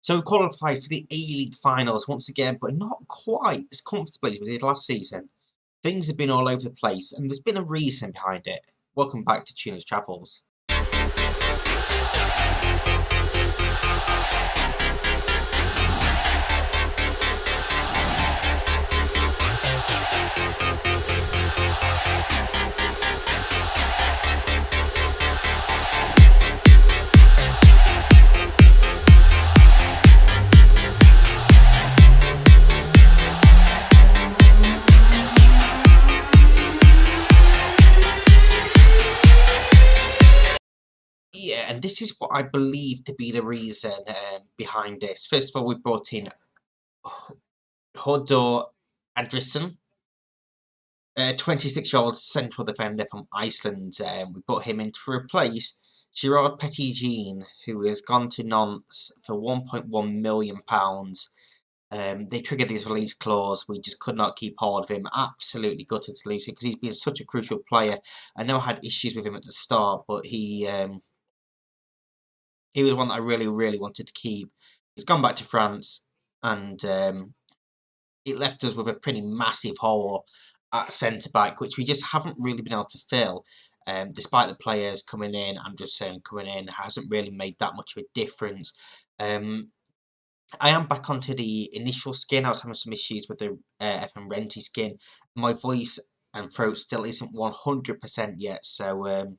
So we qualified for the A-League finals once again, but not quite as comfortably as we did last season. Things have been all over the place, and there's been a reason behind it. Welcome back to Tuna's Travels. Yeah, and this is what I believe to be the reason behind this. First of all, we brought in Hodor Adrisson, a 26-year-old central defender from Iceland. We brought him in to replace Gerard Petitjean, who has gone to Nantes for £1.1 million. They triggered this release clause. We just could not keep hold of him. Absolutely gutted to lose him because he's been such a crucial player. I know I had issues with him at the start, but he was one that I really wanted to keep. He's gone back to France, and it left us with a pretty massive hole at centre-back, which we just haven't really been able to fill. Despite the players coming in, I'm just saying coming in hasn't really made that much of a difference. I am back onto the initial skin. I was having some issues with the FM Renty skin. My voice and throat still isn't 100% yet, so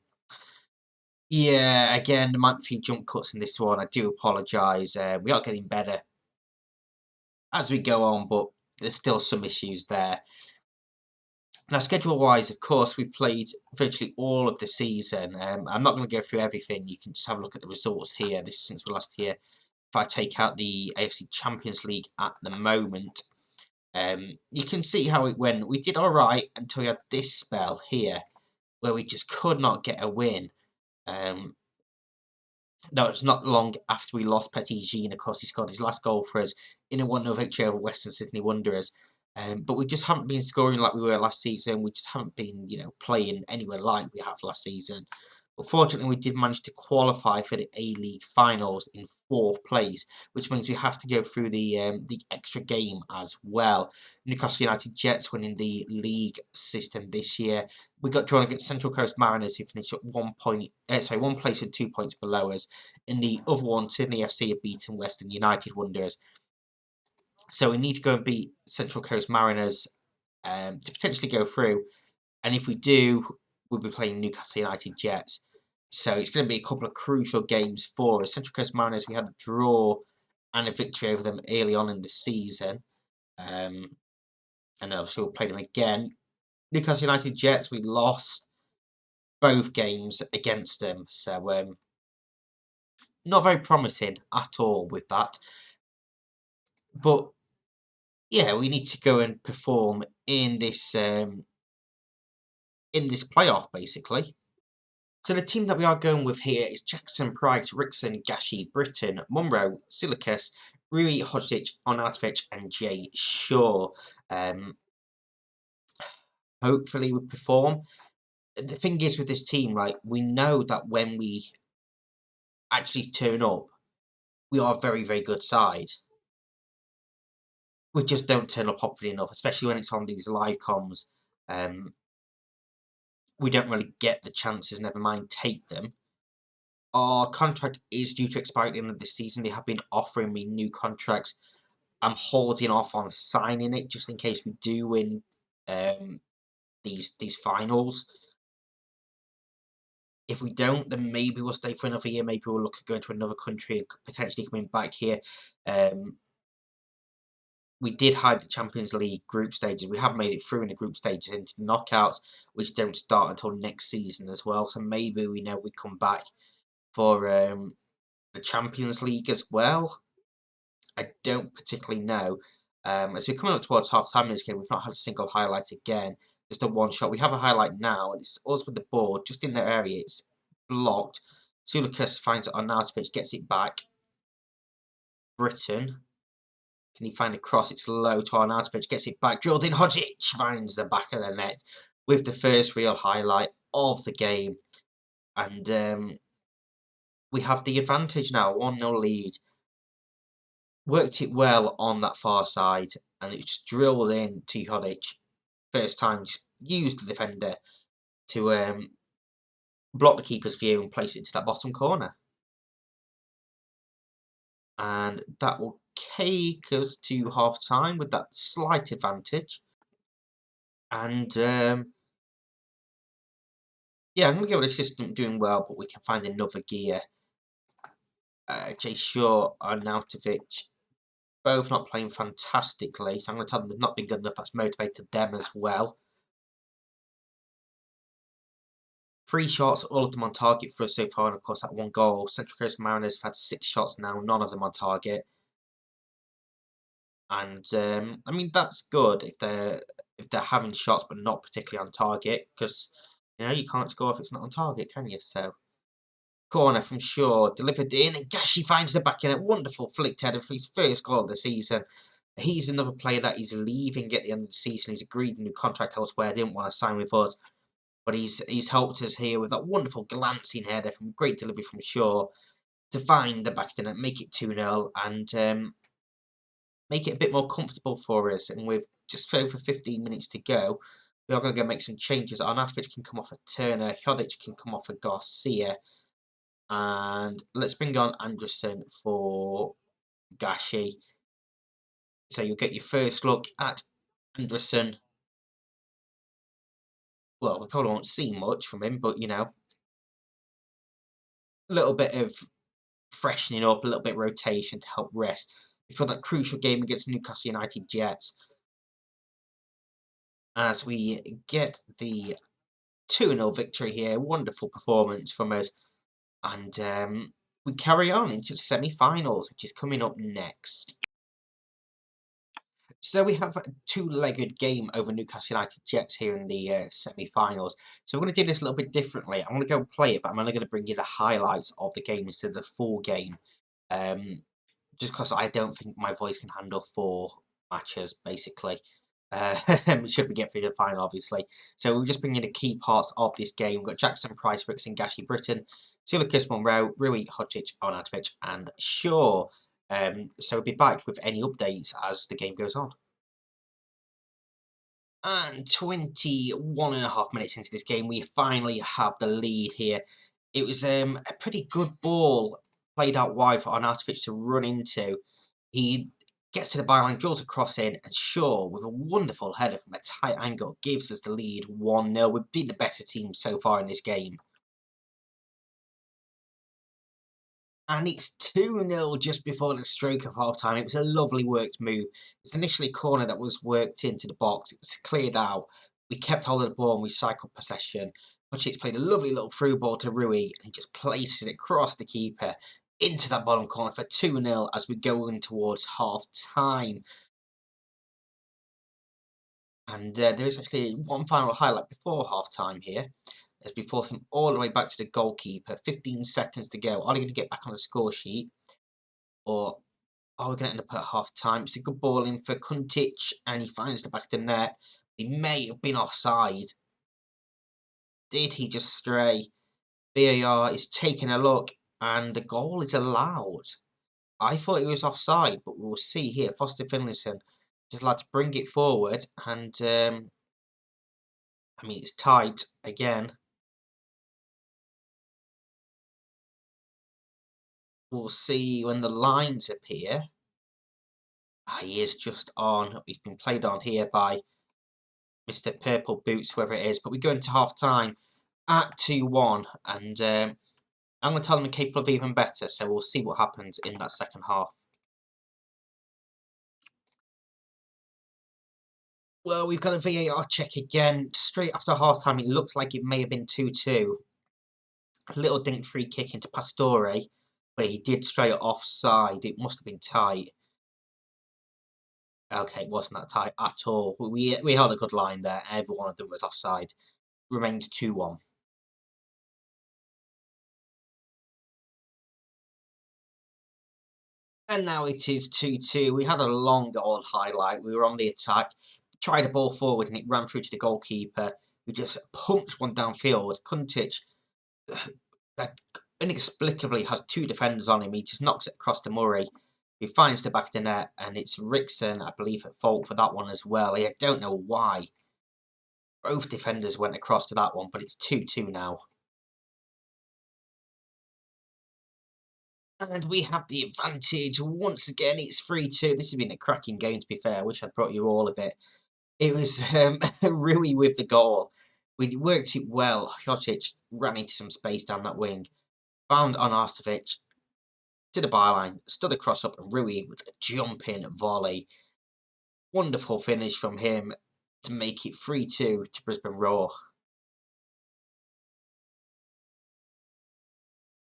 yeah, again, there might be a few jump cuts in this one. I do apologise. We are getting better as we go on, but there's still some issues there. Now, schedule-wise, of course, we played virtually all of the season. I'm not going to go through everything. You can just have a look at the results here. This is since we last here. If I take out the AFC Champions League at the moment, you can see how it went. We did all right until we had this spell here, where we just could not get a win. No, it's not long after we lost Petitjean. Of course, he scored his last goal for us in a 1-0 victory over Western Sydney Wanderers. But we just haven't been scoring like we were last season. We just haven't been, playing anywhere like we have last season. But fortunately, we did manage to qualify for the A-League finals in 4th place, which means we have to go through the extra game as well. Newcastle United Jets winning the league system this year. We got drawn against Central Coast Mariners, who finished at 1 place and 2 points below us. In the other one, Sydney FC have beaten Western United Wanderers. So we need to go and beat Central Coast Mariners to potentially go through. And if we do, we'll be playing Newcastle United Jets. So it's going to be a couple of crucial games for us. Central Coast Mariners, we had a draw and a victory over them early on in the season. And obviously we'll play them again. Newcastle United Jets, we lost both games against them. So not very promising at all with that. But yeah, we need to go and perform in this playoff, basically. So the team that we are going with here is Jackson, Price, Rickson, Gashi, Britton, Munro, Silicus, Rui, Hodzic, Onatovic, and Jay Shaw. Hopefully we perform. The thing is with this team, right, we know that when we actually turn up, we are a very good side. We just don't turn up often enough, especially when it's on these live comms. We don't really get the chances, never mind take them. Our contract is due to expire at the end of this season. They have been offering me new contracts. I'm holding off on signing it just in case we do win these finals. If we don't, then maybe we'll stay for another year. Maybe we'll look at going to another country and potentially coming back here. We did hide the Champions League group stages. We have made it through in the group stages into the knockouts, which don't start until next season as well. So maybe we know we come back for the Champions League as well. I don't particularly know. As we're coming up towards half-time in this game, we've not had a single highlight again. Just a one-shot. We have a highlight now, and it's us with the ball just in their area. It's blocked. Sulikas finds it on Nartovic, gets it back. Britton. Can he find a cross? It's low to Arnautovic, gets it back. Drilled in. Hodzic finds the back of the net with the first real highlight of the game. And we have the advantage now, 1-0 lead. worked it well on that far side, and it just drilled in to Hodic. First time, just used the defender to block the keeper's view and place it into that bottom corner. And that will take us to half time with that slight advantage. And yeah, I'm going to go with the system doing well, but we can find another gear. Jay Shaw and Nautovic both not playing fantastically, so I'm going to tell them they've not been good enough. That's motivated them as well. 3 shots, all of them on target for us so far, and of course that 1 goal. Central Coast Mariners have had 6 shots now, none of them on target. And I mean, that's good if they're having shots but not particularly on target, because you can't score if it's not on target, can you? So corner from Shaw, delivered in, and Gashi finds the back in a wonderful flicked header for his first goal of the season. He's another player that is leaving at the end of the season. He's agreed a new contract elsewhere, didn't want to sign with us, but he's helped us here with that wonderful glancing header from great delivery from Shaw to find the back in it, make it 2-0, and make it a bit more comfortable for us. And with just over 15 minutes to go, we are going to go make some changes. Arnautovic can come off a Turner, Hodic can come off a Garcia, and let's bring on Anderson for Gashi. So you'll get your first look at Anderson. Well, we probably won't see much from him, but a little bit of freshening up, a little bit of rotation to help rest before that crucial game against Newcastle United Jets. As we get the 2-0 victory here, wonderful performance from us. And we carry on into the semi-finals, which is coming up next. So we have a 2-legged game over Newcastle United Jets here in the semi-finals. So we're going to do this a little bit differently. I'm going to go play it, but I'm only going to bring you the highlights of the game instead of the full game. Just because I don't think my voice can handle 4 matches, basically. Should we get through the final, obviously. So we'll just bring in the key parts of this game. We've got Jackson, Price, Ricks, and Gashi Britton, Sulukis, Monroe, Rui, Hodgic, Arnautovic, and Shaw. So we'll be back with any updates as the game goes on. And 21 and a half minutes into this game, we finally have the lead here. It was a pretty good ball played out wide for Arnautovic to run into. He gets to the byline, draws a cross in, and Shaw, with a wonderful header from a tight angle, gives us the lead 1-0. We've been the better team so far in this game. And it's 2-0 just before the stroke of half-time. It was a lovely worked move. It's initially a corner that was worked into the box. It was cleared out. We kept hold of the ball and we cycled possession. Hodgins played a lovely little through ball to Rui, and he just places it across the keeper into that bottom corner for 2-0 as we go in towards half-time. And there is actually one final highlight before half-time here, as we force him all the way back to the goalkeeper. 15 seconds to go. Are they going to get back on the score sheet? Or are we going to end up at half-time? It's a good ball in for Kuntic, and he finds the back of the net. He may have been offside. Did he just stray? VAR is taking a look, and the goal is allowed. I thought it was offside, but we'll see here. Foster Finlayson just allowed to bring it forward, and I mean, it's tight again. We'll see when the lines appear. He is just on. He's been played on here by Mr. Purple Boots, whoever it is. But we go into half-time at 2-1, and I'm going to tell them I'm capable of even better, so we'll see what happens in that second half. Well, we've got a VAR check again. Straight after half-time, it looks like it may have been 2-2. A little dink free kick into Pastore, but he did stray offside. It must have been tight. Okay, it wasn't that tight at all. We held a good line there. Every one of them was offside. Remains 2-1. And now it is 2-2. We had a long goal highlight. We were on the attack. Tried a ball forward and it ran through to the goalkeeper, who just pumped one downfield. Kuntic, that inexplicably has 2 defenders on him. He just knocks it across to Murray. who finds the back of the net, and it's Rickson, I believe, at fault for that one as well. I don't know why both defenders went across to that one, but it's 2-2 now. And we have the advantage once again. It's 3-2. This has been a cracking game, to be fair. I wish I'd brought you all of it. It was Rui with the goal. We worked it well. Jocic ran into some space down that wing. Found on Artovic. To the byline. Stood a cross up, and Rui with a jump-in volley. Wonderful finish from him to make it 3-2 to Brisbane Roar.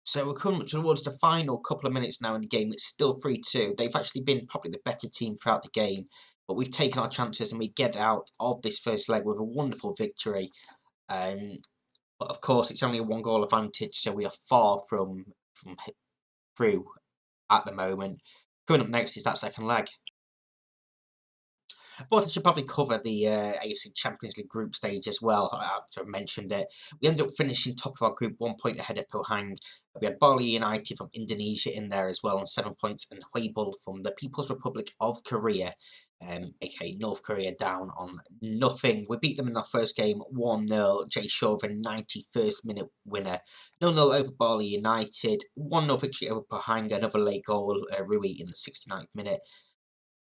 So we're coming towards the final couple of minutes now in the game. It's still 3-2. They've actually been probably the better team throughout the game. But we've taken our chances and we get out of this first leg with a wonderful victory. But of course, it's only a 1-goal advantage, so we are far from through at the moment. Coming up next is that second leg. I thought I should probably cover the AFC Champions League group stage as well, after I mentioned it. We ended up finishing top of our group, 1 point ahead of Pohang. We had Bali United from Indonesia in there as well on 7 points, and Huebul from the People's Republic of Korea, aka North Korea, down on nothing. We beat them in our first game 1-0. Jay Shaw with a 91st minute winner. 0-0 over Bali United. 1-0 victory over Pohang, another late goal, Rui in the 69th minute.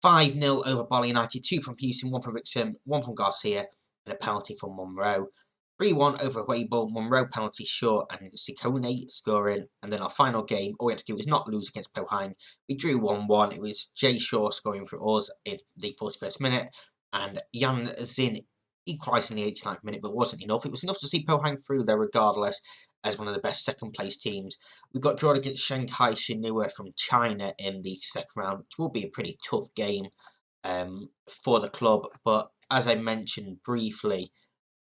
5-0 over Bali United, 2 from Houston, 1 from Rickson, 1 from Garcia, and a penalty from Monroe. 3-1 over Huebul, Monroe penalty short, and Sikone scoring. And then our final game, all we had to do was not lose against Pohang. We drew 1-1. It was Jay Shaw scoring for us in the 41st minute, and Jan Zin equalising in the 89th minute, but wasn't enough. It was enough to see Pohang through there regardless, as one of the best second place teams. We got drawn against Shanghai Shenhua from China in the second round, which will be a pretty tough game for the club. But as I mentioned briefly,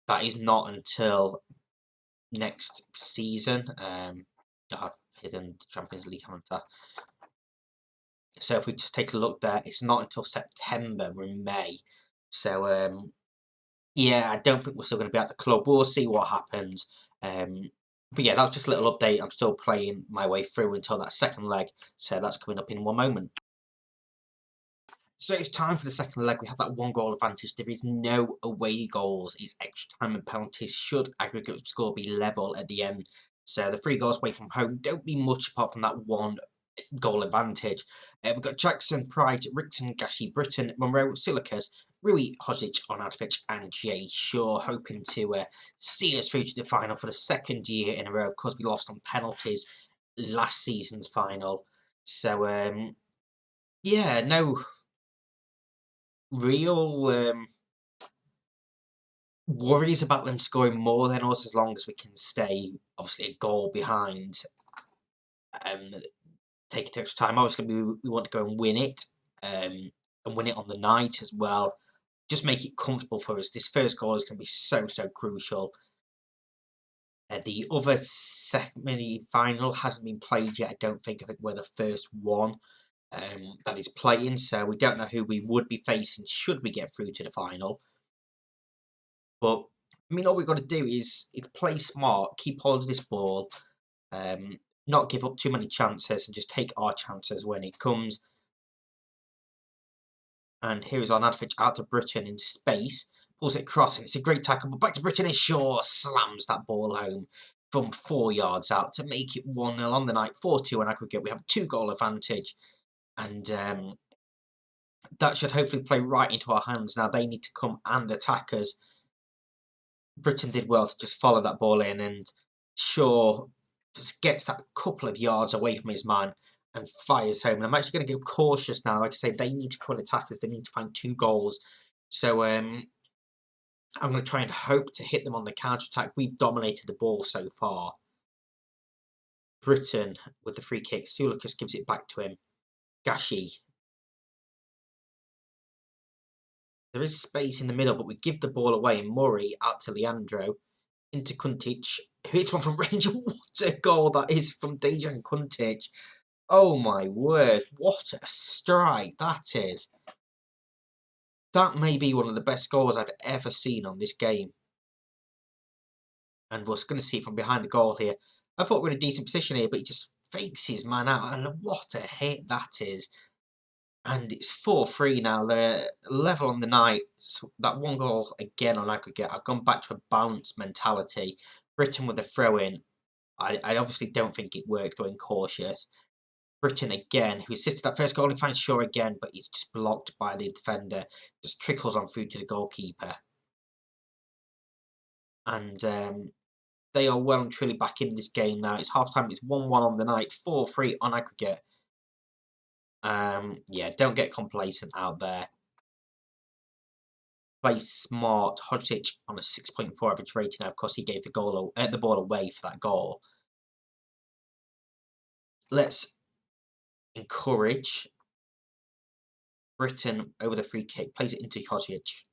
that is not until next season. I've hidden the Champions League calendar. So if we just take a look there, it's not until September, we're in May. So yeah, I don't think we're still going to be at the club. We'll see what happens. But yeah, that was just a little update. I'm still playing my way through until that second leg. So that's coming up in one moment. So it's time for the second leg. We have that 1-goal advantage. There is no away goals. It's extra time and penalties should aggregate score be level at the end. So the 3 goals away from home don't mean much apart from that 1-goal advantage. We've got Jackson, Pride, Rickson, Gashi, Britton, Monroe, Silicas, Rui, Hodzic, Onadovich, and Jay Shaw, hoping to see us through to the final for the second year in a row. Of course, we lost on penalties last season's final. So, yeah, no real worries about them scoring more than us, as long as we can stay, obviously, a goal behind. Take it extra time. Obviously, we want to go and win it, and win it on the night as well. Just make it comfortable for us. This first goal is going to be so crucial. The other semi-final hasn't been played yet. I don't think. I think we're the first one that is playing, so we don't know who we would be facing should we get through to the final. But I mean, all we've got to do is play smart, keep hold of this ball, not give up too many chances, and just take our chances when it comes. And here is Onadovich out to Britton in space. Pulls it across, and it's a great tackle. But back to Britton, and Shaw slams that ball home from 4 yards out to make it 1-0 on the night. 4-2 on aggregate. We have a 2-goal advantage. And that should hopefully play right into our hands. Now they need to come and attack us. Britton did well to just follow that ball in, and Shaw just gets that couple of yards away from his man and fires home. And I'm actually going to go cautious now. Like I say, they need to come and attack us. They need to find 2 goals. So I'm going to try and hope to hit them on the counter-attack. We've dominated the ball so far. Britton with the free kick. Sulikas gives it back to him. Gashi. There is space in the middle, but we give the ball away. And Murray out to Leandro. Into Kuntic. Who hits one from range. What a goal that is from Dejan Kuntic. Oh my word. What a strike that is. That may be one of the best goals I've ever seen on this game. And we're going to see it from behind the goal here. I thought we were in a decent position here, but he just fakes his man out, and what a hit that is. And it's 4-3 now. They're level on the night. So that one goal again on aggregate. I've gone back to a balanced mentality. Britain with a throw-in. I obviously don't think it worked, going cautious. Britain again, who assisted that first goal, and finds Shaw again, but it's just blocked by the defender. Just trickles on through to the goalkeeper. And they are well and truly back in this game now. It's half-time. It's 1-1 on the night. 4-3 on aggregate. Yeah, don't get complacent out there. Play smart. Hodgic on a 6.4 average rating. Now, of course, he gave the ball away for that goal. Let's encourage Britain over the free kick. Plays it into Hodgic.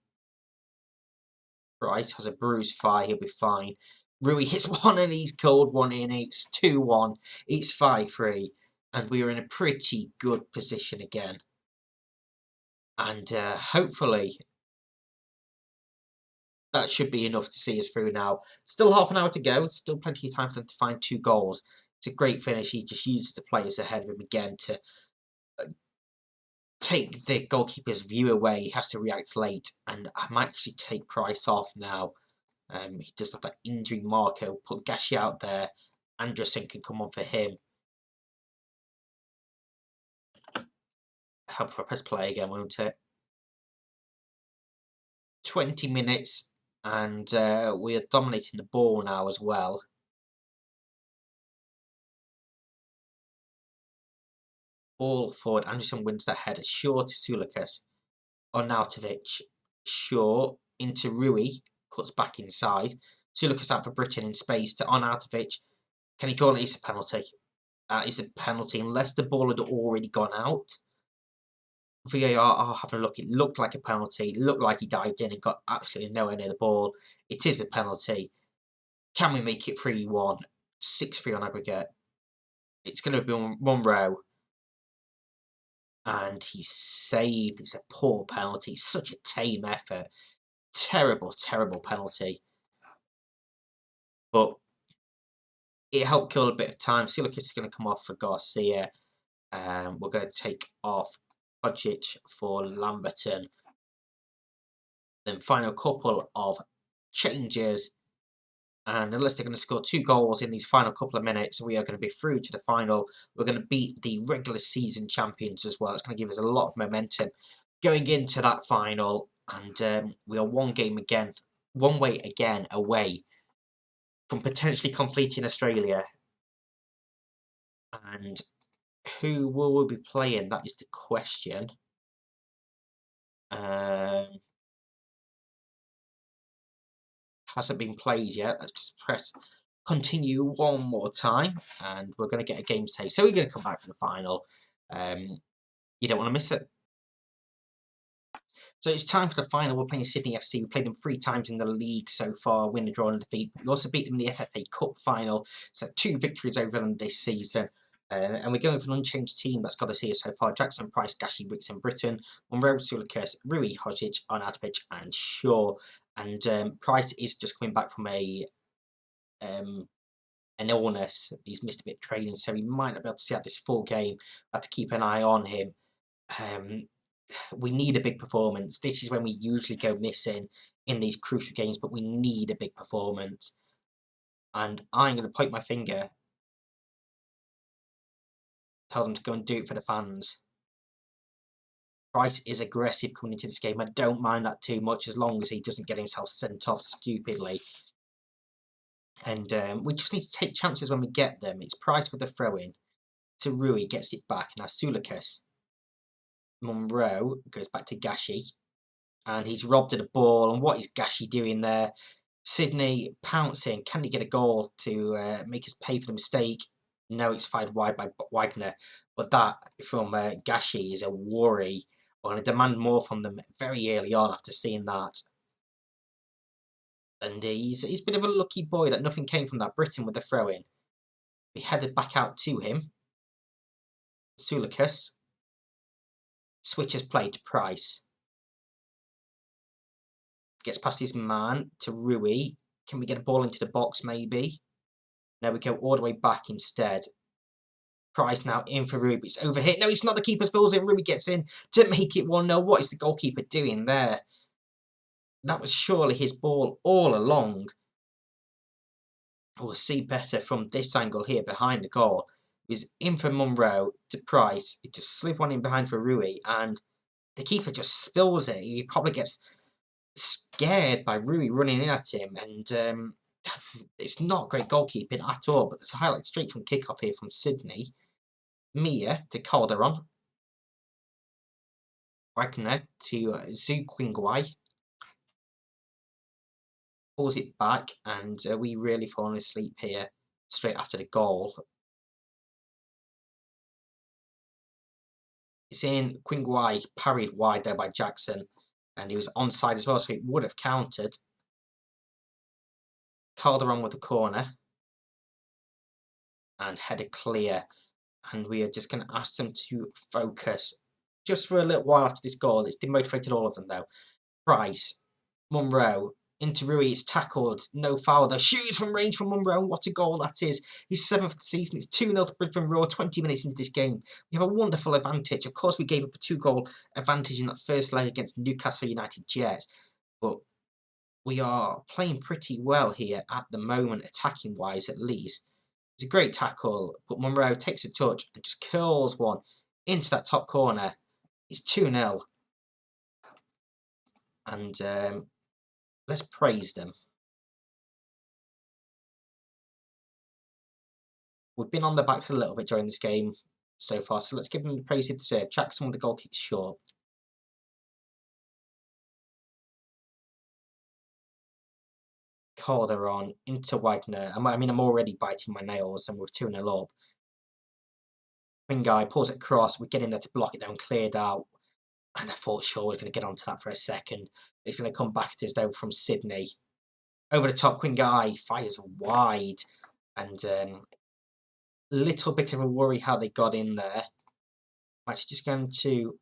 Price has a bruised thigh. He'll be fine. Rui hits one and he's called one in. It's 2-1. It's 5-3. And we are in a pretty good position again. And hopefully that should be enough to see us through now. Still half an hour to go. Still plenty of time for them to find 2 goals. It's a great finish. He just uses the players ahead of him again to take the goalkeeper's view away. He has to react late. And I might actually take Price off now. He does have that injury marker. Put Gashi out there. Anderson can come on for him. Help for a press play again, won't it? 20 minutes. And we are dominating the ball now as well. All forward. Anderson wins that header. Shaw to Sulakis. Arnautovic. Shaw into Rui. Cuts back inside. Sulakis out for Britain in space to Arnautovic. Can he call it? It's a penalty. That is a penalty unless the ball had already gone out. VAR are having a look. It looked like a penalty. It looked like he dived in and got absolutely nowhere near the ball. It is a penalty. Can we make it 3-1? 6-3 on aggregate. It's going to be one row. And he's saved. It's a poor penalty. Such a tame effort. Terrible, terrible penalty. But it helped kill a bit of time. Silikis is going to come off for Garcia. We're going to take off Hodgic for Lamberton. Then final couple of changes. And unless they're going to score 2 goals in these final couple of minutes, we are going to be through to the final. We're going to beat the regular season champions as well. It's going to give us a lot of momentum going into that final. And we are one way again away from potentially completing Australia. And who will we be playing? That is the question. Hasn't been played yet. Let's just press continue one more time, and we're going to get a game save. So we're going to come back for the final. You don't want to miss it. So it's time for the final. We're playing Sydney FC. We played them 3 times in the league so far, win, a draw, and defeat. We also beat them in the FFA Cup final. So 2 victories over them this season. And we're going for an unchanged team that's got us here so far. Jackson, Price, Gashi, Wicks and Britain. Monroe, Sulakis, Rui, Hodgic, Arnautovic and Shaw. And Price is just coming back from an illness. He's missed a bit of training, so he might not be able to see out this full game. I have to keep an eye on him. We need a big performance. This is when we usually go missing in these crucial games, but we need a big performance. And I'm going to point my finger, tell them to go and do it for the fans. Price is aggressive coming into this game. I don't mind that too much as long as he doesn't get himself sent off stupidly. And we just need to take chances when we get them. It's Price with the throw-in. To Rui, gets it back. Now Sulakis. Monroe goes back to Gashi. And he's robbed of the ball. And what is Gashi doing there? Sydney pouncing. Can he get a goal to make us pay for the mistake? No, it's fired wide by Wagner. But that from Gashi is a worry. We're going to demand more from them very early on after seeing that. And he's a bit of a lucky boy that nothing came from that. Britain with the throw-in. We headed back out to him. Sulakis. Switches play to Price. Gets past his man to Rui. Can we get a ball into the box maybe? No, we go all the way back instead. Price now in for Ruby. It's over here. No, it's not. The keeper spills in. Ruby gets in to make it 1-0. What is the goalkeeper doing there? That was surely his ball all along. We'll see better from this angle here behind the goal. It was in for Munro to Price. It just slid one in behind for Rui, and the keeper just spills it. He probably gets scared by Rui running in at him, and it's not great goalkeeping at all. But there's a highlight straight from kickoff here from Sydney. Mia to Calderon. Wagner to Zhu Qingwai. Pulls it back, and we really fallen asleep here straight after the goal. It's in. Qingwai parried wide there by Jackson, and he was onside as well, so it would have countered. Calderon with the corner, and headed clear, and we are just going to ask them to focus just for a little while after this goal. It's demotivated all of them though. Price, Munro, into Rui, it's tackled, no foul though, shoots from range from Munro, and what a goal that is. He's 7th of the season, it's 2-0 to Brisbane Roar, 20 minutes into this game. We have a wonderful advantage. Of course we gave up a 2-goal advantage in that first leg against Newcastle United Jets, but we are playing pretty well here at the moment, attacking wise at least. It's a great tackle, but Munro takes a touch and just curls one into that top corner. It's 2-0. And let's praise them. We've been on their backs a little bit during this game so far, so let's give them the praise they deserve. Jackson with the goal kick short. Calderon into Wagner. I mean, I'm already biting my nails, and we're 2-0 up. Winguy pulls it across. We're getting there to block it down, cleared out. And I thought Shaw was going to get onto that for a second. It's going to come back to us though from Sydney. Over the top, Winguy fires wide. And little bit of a worry how they got in there. I'm actually just going to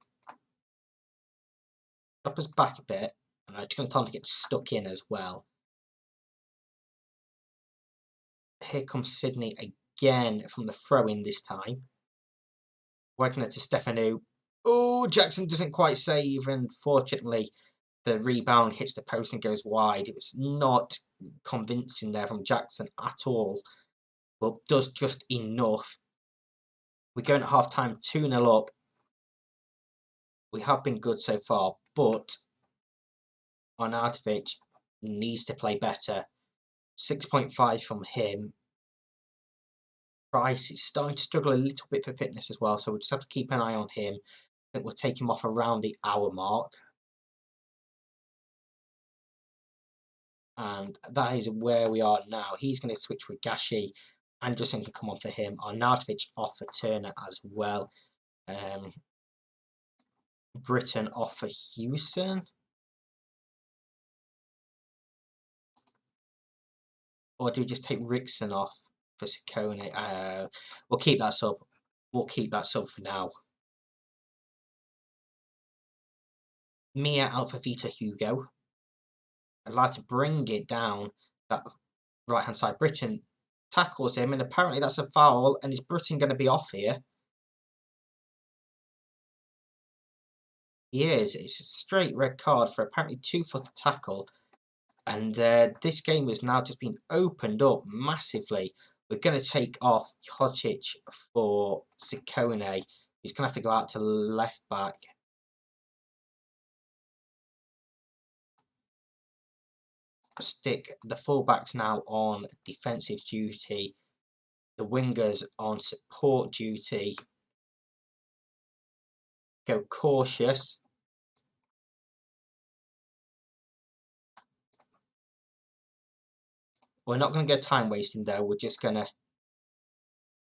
drop us back a bit. And I'm just going to tell them to get stuck in as well. Here comes Sydney again from the throw-in this time. Wagner to Stefanu. Oh, Jackson doesn't quite save, and fortunately the rebound hits the post and goes wide. It was not convincing there from Jackson at all, but does just enough. We're going at half-time 2-0 up. We have been good so far, but Arnautovic needs to play better. 6.5 from him. Price is starting to struggle a little bit for fitness as well, so we'll just have to keep an eye on him. I think we'll take him off around the hour mark. And that is where we are now. He's going to switch for Gashi. Anderson can come on for him. Arnautovic off for Turner as well. Britton off for Hewson. Or do we just take Rickson off for Ciccone? We'll keep that sub. We'll keep that sub for now. Mia out for Vita Hugo. I'd like to bring it down that right hand side. Britton tackles him, and apparently that's a foul. And is Britton going to be off here? He is. It's a straight red card for apparently 2-foot tackle. And this game has now just been opened up massively. We're going to take off Hodgic for Ciccone. He's going to have to go out to left back. Stick the fullbacks now on defensive duty. The wingers on support duty. Go cautious. We're not going to go time wasting though. We're just going to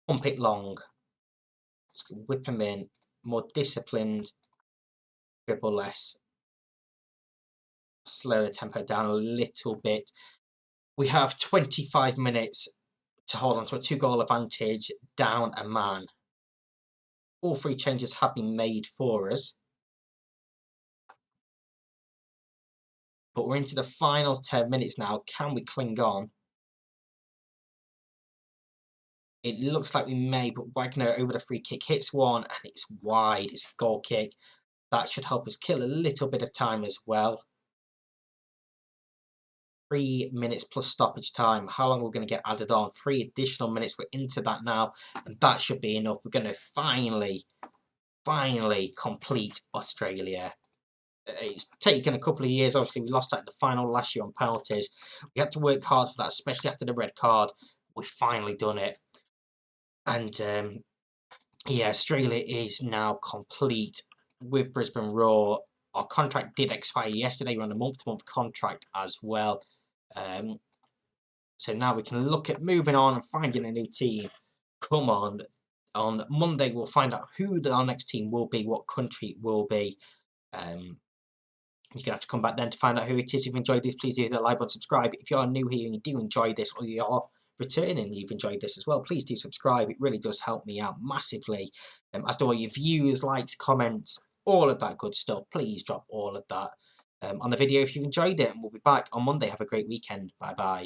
pump it long. Just whip him in. More disciplined. Dribble less. Slow the tempo down a little bit. We have 25 minutes to hold on to a 2-goal advantage, down a man. All 3 changes have been made for us. But we're into the final 10 minutes now. Can we cling on? It looks like we may, but Wagner over the free kick hits one, and it's wide. It's a goal kick. That should help us kill a little bit of time as well. 3 minutes plus stoppage time. How long are we going to get added on? 3 additional minutes. We're into that now, and that should be enough. We're going to finally complete Australia. It's taken a couple of years. Obviously, we lost that in the final last year on penalties. We had to work hard for that, especially after the red card. We've finally done it. And yeah, Australia is now complete with Brisbane Roar. Our contract did expire yesterday. We're on a month-to-month contract as well. So now we can look at moving on and finding a new team. Come on. On Monday, we'll find out who our next team will be, what country it will be. You're going to have to come back then to find out who it is. If you enjoyed this, please hit the like button, subscribe. If you are new here and you do enjoy this, or you are returning and you've enjoyed this as well, please do subscribe. It really does help me out massively. As do all your views, likes, comments, all of that good stuff. Please drop all of that on the video if you've enjoyed it. And we'll be back on Monday. Have a great weekend. Bye-bye.